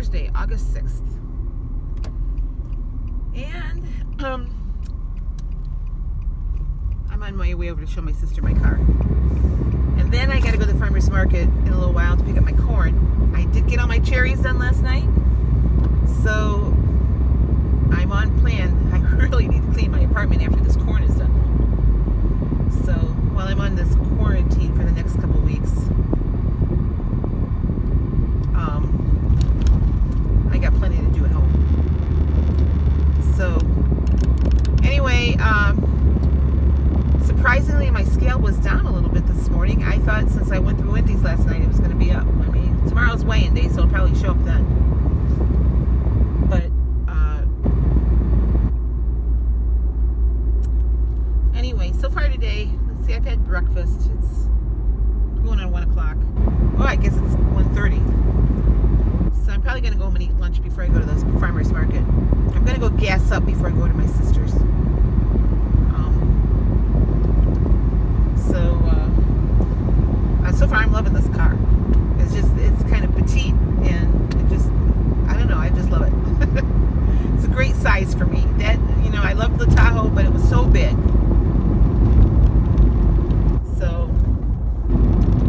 Thursday, August 6th. And I'm on my way over to show my sister my car. And then I got to go to the farmer's market in a little while to pick up my corn. I did get all my cherries done last night. So I'm on plan. I really need to clean my apartment after this corn is done. So while I'm on this quarantine for the next couple weeks, I got plenty to do at home. So anyway, surprisingly my scale was down a little bit this morning. I thought since I went through Wendy's last night it was going to be up. I mean, tomorrow's weighing day, so it'll probably show up then. But anyway, so far today, let's see, I've had breakfast. It's going on 1 o'clock. Oh, I guess it's 1:30. So I'm probably going to go home and eat lunch before I go to the farmer's market. I'm going to go gas up before I go to my sister's. So far I'm loving this car. It's kind of petite and I don't know, I just love it. It's a great size for me. I loved the Tahoe, but it was so big. So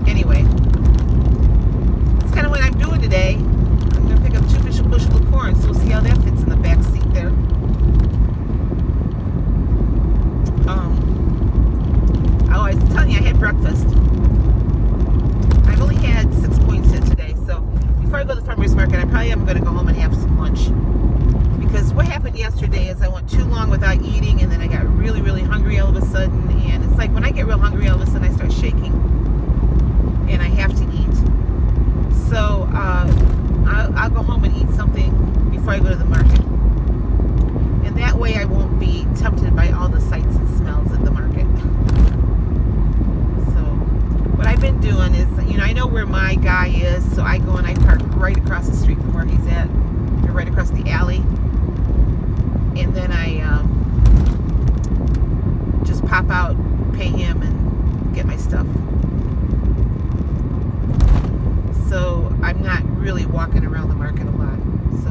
anyway, that's kind of what I'm doing today. I'm going to pick up 2 bushel of corn, so we'll see how that fits in the back seat there. I was telling you I had breakfast. I've only had 6 points in today, so before I go to the farmer's market, I probably am going to go home and have some lunch. Because what happened yesterday is I went too long without eating, and then I got really, really hungry all of a sudden. And it's like when I get real hungry, all of a sudden I start shaking, and I have to eat. So I'll go home and eat something before I go to the market. And that way I won't be tempted by all the sights and smells at the market. What I've been doing is, I know where my guy is, so I go and I park right across the street from where he's at, or right across the alley, and then I just pop out, pay him, and get my stuff. So I'm not really walking around the market a lot. So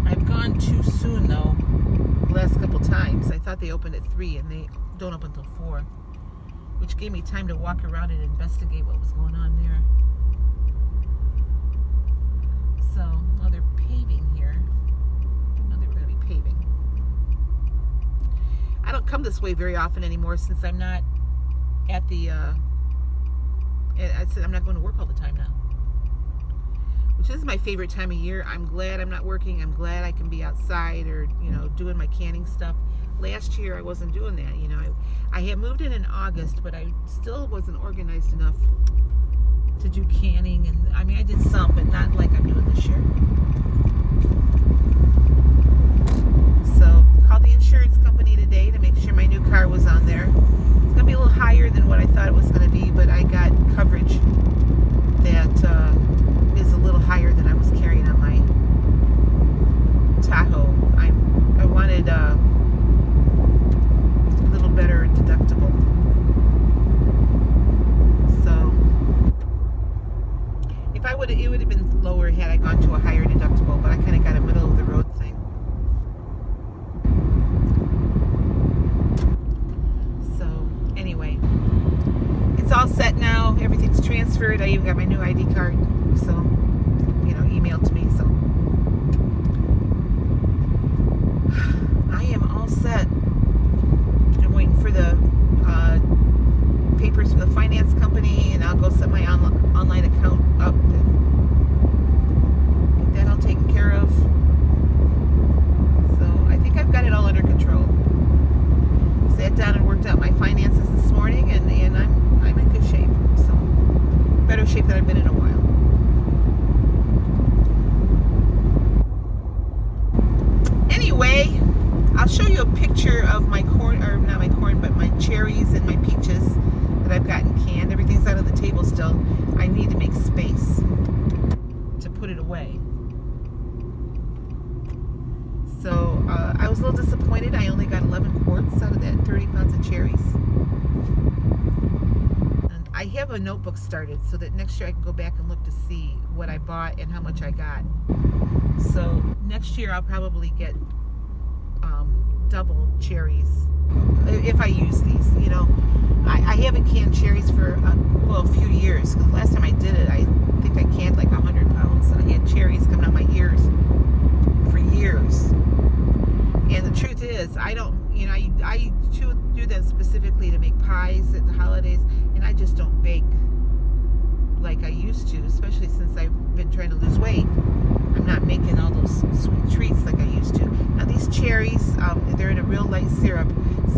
I've gone too soon though. The last couple times I thought they opened at 3 and they don't open until 4, which gave me time to walk around and investigate what was going on there. So they're paving here. They were going to be paving. I don't come this way very often anymore since I'm not at the I said I'm not going to work all the time now, which is my favorite time of year. I'm glad I'm not working. I'm glad I can be outside or, doing my canning stuff. Last year I wasn't doing that. I had moved in August, but I still wasn't organized enough to do canning. And I mean, I did some, but not like I'm doing this year. So called the insurance company today to make sure my new car was on there. It's going to be a little higher than what I thought it was going to be, but I got coverage that is a little higher than I was carrying on my Tahoe. I wanted a little better deductible. So if I would, it would have been lower had I gone to a higher deductible, but I kind of got a middle of the road thing. So anyway, it's all set now. Everything's transferred. I even got my new ID card. So, emailed to me. So I am all set. I'm waiting for the papers from the finance company, and I'll go set my online account up and get that all taken care of. So I think I've got it all under control. Sat down and worked out my finances this morning, and I'm in good shape. So better shape than I've been in a while. Anyway, I'll show you a picture of my corn, or not my corn, but my cherries and my peaches that I've gotten canned. Everything's out on the table still. I need to make space to put it away. So I was a little disappointed. I only got 11 quarts out of that 30 pounds of cherries. And I have a notebook started so that next year I can go back and look to see what I bought and how much I got. So next year I'll probably get double cherries if I use these. You know, I haven't canned cherries for a few years, because last time I did it, I think I canned like 100 pounds, and I had cherries coming out my ears for years. And the truth is, I don't, you know, I do them specifically to make pies at the holidays, and I just don't bake like I used to, especially since I've been trying to lose weight. I'm not making all those sweet treats like I used to. Now these cherries, they're in a real light syrup,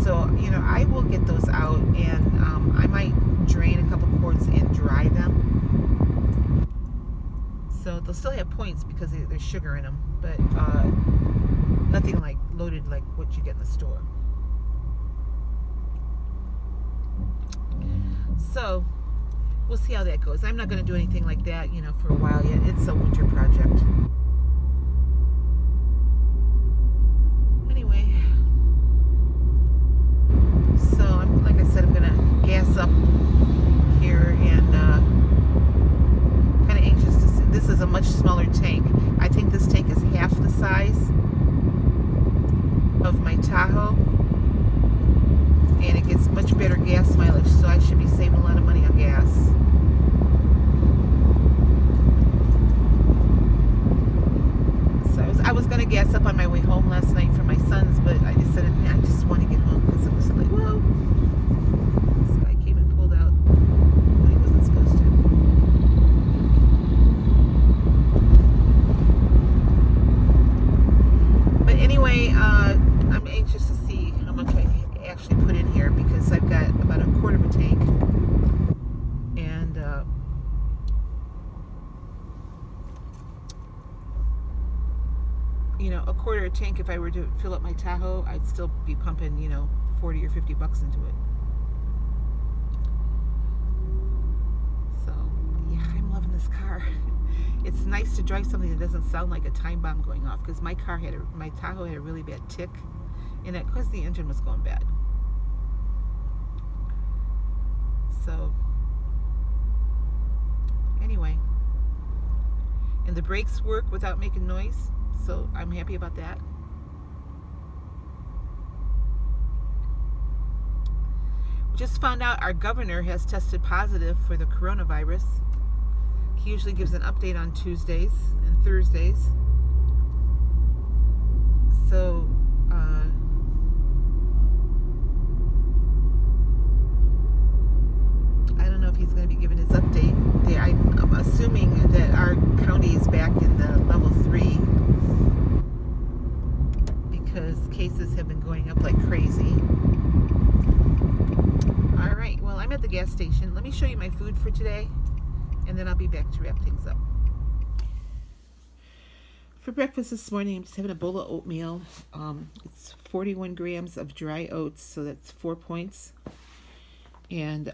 so you know I will get those out, and I might drain a couple quarts and dry them. So they'll still have points because there's sugar in them, but nothing like loaded like what you get in the store. So we'll see how that goes. I'm not going to do anything like that, you know, for a while yet. It's a winter project. Anyway, so like I said, I'm going to gas up here, and kind of anxious to see. This is a much smaller tank. I think this tank is half the size of my Tahoe, and it gets much better gas mileage, so I should be saving a lot of money on gas. So I was going to gas up on my way home last night from my son's, but I decided I just want to get home because it was like, whoa, this guy came and pulled out when he wasn't supposed to. But anyway, I'm anxious to see how much I actually put in here, because I've got about a quarter of a tank, and you know, a quarter of a tank, if I were to fill up my Tahoe, I'd still be pumping, you know, 40 or 50 bucks into it. So yeah, I'm loving this car. It's nice to drive something that doesn't sound like a time bomb going off, because my Tahoe had a really bad tick, and it because the engine was going bad. So anyway, and the brakes work without making noise, so I'm happy about that. We just found out our governor has tested positive for the coronavirus. He usually gives an update on Tuesdays and Thursdays. So I don't know if he's going to be giving his update. I'm assuming that our county is back in the level 3, because cases have been going up like crazy. All right, well, I'm at the gas station. Let me show you my food for today, and then I'll be back to wrap things up. For breakfast this morning, I'm just having a bowl of oatmeal. It's 41 grams of dry oats, so that's 4 points. And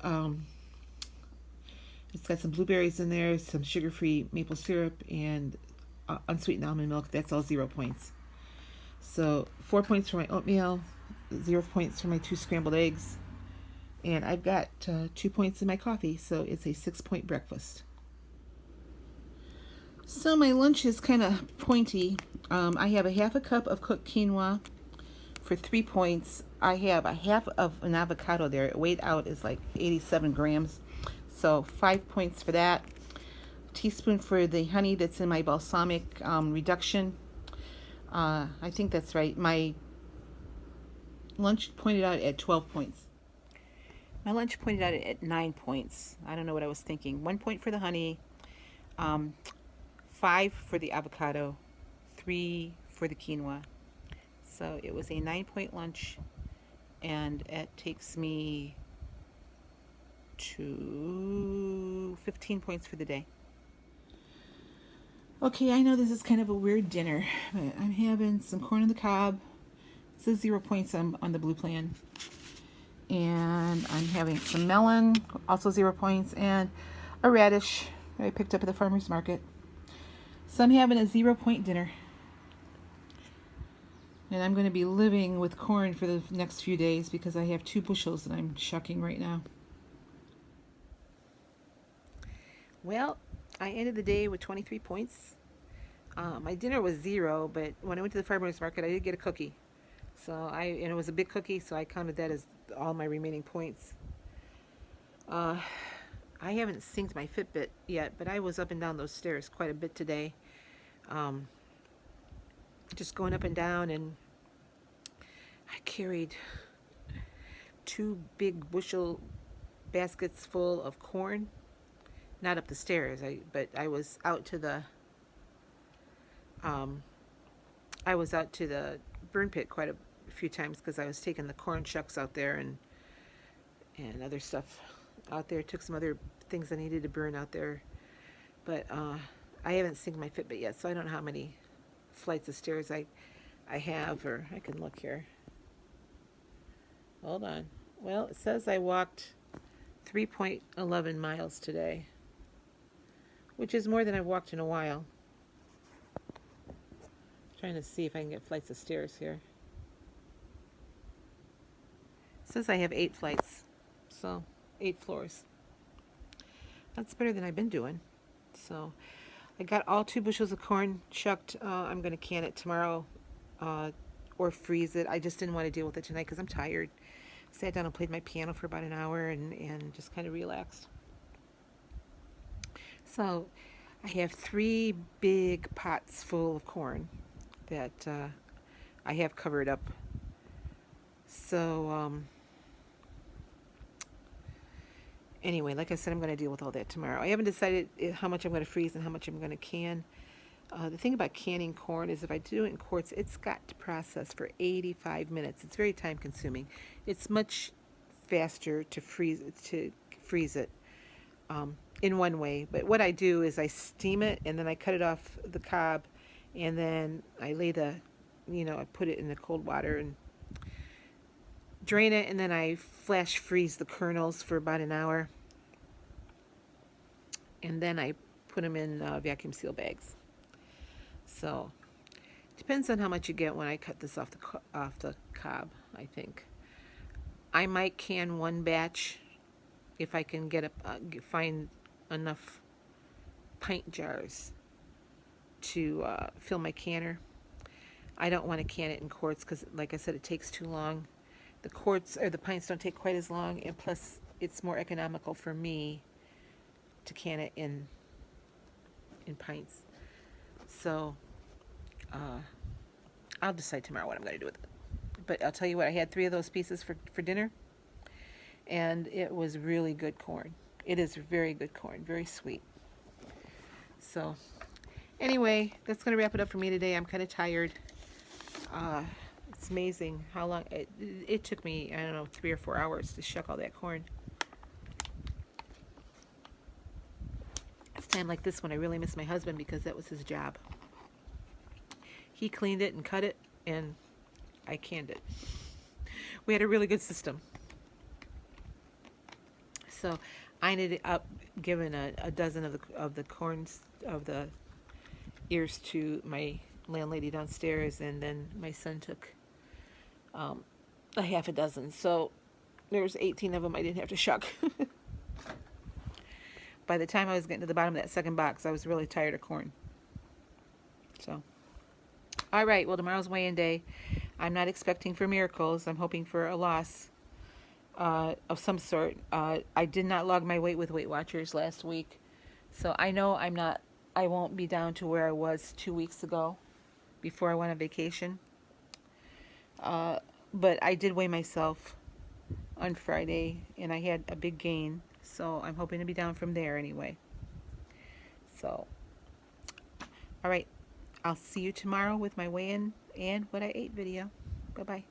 it's got some blueberries in there, some sugar-free maple syrup, and unsweetened almond milk. That's all 0 points. So 4 points for my oatmeal, 0 points for my 2 scrambled eggs, and I've got 2 points in my coffee, so it's a 6-point breakfast. So my lunch is kind of pointy. I have a half a cup of cooked quinoa for 3 points. I have a half of an avocado there. Weighed out is like 87 grams. So 5 points for that. A teaspoon for the honey that's in my balsamic reduction. I think that's right. My lunch pointed out at 12 points. My lunch pointed out at 9 points. I don't know what I was thinking. 1 point for the honey, 5 for the avocado, 3 for the quinoa. So it was a 9-point lunch, and it takes me to 15 points for the day. Okay, I know this is kind of a weird dinner, but I'm having some corn on the cob. This is 0 points on the blue plan. And I'm having some melon, also 0 points, and a radish that I picked up at the farmer's market. So I'm having a 0-point dinner. And I'm going to be living with corn for the next few days because I have 2 bushels that I'm shucking right now. Well, I ended the day with 23 points. My dinner was 0, but when I went to the farmer's market, I did get a cookie. And it was a big cookie, so I counted that as all my remaining points. Uh, I haven't synced my Fitbit yet, but I was up and down those stairs quite a bit today. Um, just going up and down, and I carried 2 big bushel baskets full of corn. Not up the stairs, but I was out to the burn pit quite a few times because I was taking the corn shucks out there and other stuff out there. Took some other things I needed to burn out there, but I haven't synced my Fitbit yet, so I don't know how many flights of stairs I have, or I can look here. Hold on. Well, it says I walked 3.11 miles today, which is more than I've walked in a while. Trying to see if I can get flights of stairs here. It says I have 8 flights, so 8 floors. That's better than I've been doing. So I got all 2 bushels of corn shucked. I'm going to can it tomorrow or freeze it. I just didn't want to deal with it tonight because I'm tired. Sat down and played my piano for about an hour and just kind of relaxed. So I have 3 big pots full of corn that I have covered up. So anyway, like I said, I'm going to deal with all that tomorrow. I haven't decided how much I'm going to freeze and how much I'm going to can. The thing about canning corn is if I do it in quarts, it's got to process for 85 minutes. It's very time consuming. It's much faster to freeze it in one way. But what I do is I steam it and then I cut it off the cob, and then I lay I put it in the cold water and drain it, and then I flash freeze the kernels for about an hour, and then I put them in vacuum seal bags. So depends on how much you get when I cut this off the cob. I think I might can 1 batch if I can find enough pint jars to fill my canner. I don't want to can it in quarts because, like I said, it takes too long. The quarts or the pints don't take quite as long, and plus it's more economical for me to can it in pints. So I'll decide tomorrow what I'm going to do with it. But I'll tell you what, I had 3 of those pieces for dinner, and it was really good corn. It is very good corn, very sweet. So anyway, that's going to wrap it up for me today. I'm kind of tired. It's amazing how long it took me, I don't know, 3 or 4 hours to shuck all that corn. It's time like this when I really miss my husband because that was his job. He cleaned it and cut it, and I canned it. We had a really good system. So I ended up giving a dozen of the ears to my landlady downstairs, and then my son took a half a dozen. So there's 18 of them I didn't have to shuck. By the time I was getting to the bottom of that second box, I was really tired of corn. So, all right, well, tomorrow's weigh-in day. I'm not expecting for miracles. I'm hoping for a loss of some sort. I did not log my weight with Weight Watchers last week, so I know I won't be down to where I was 2 weeks ago before I went on vacation. But I did weigh myself on Friday, and I had a big gain, so I'm hoping to be down from there anyway. So, all right, I'll see you tomorrow with my weigh-in and what I ate video. Bye-bye.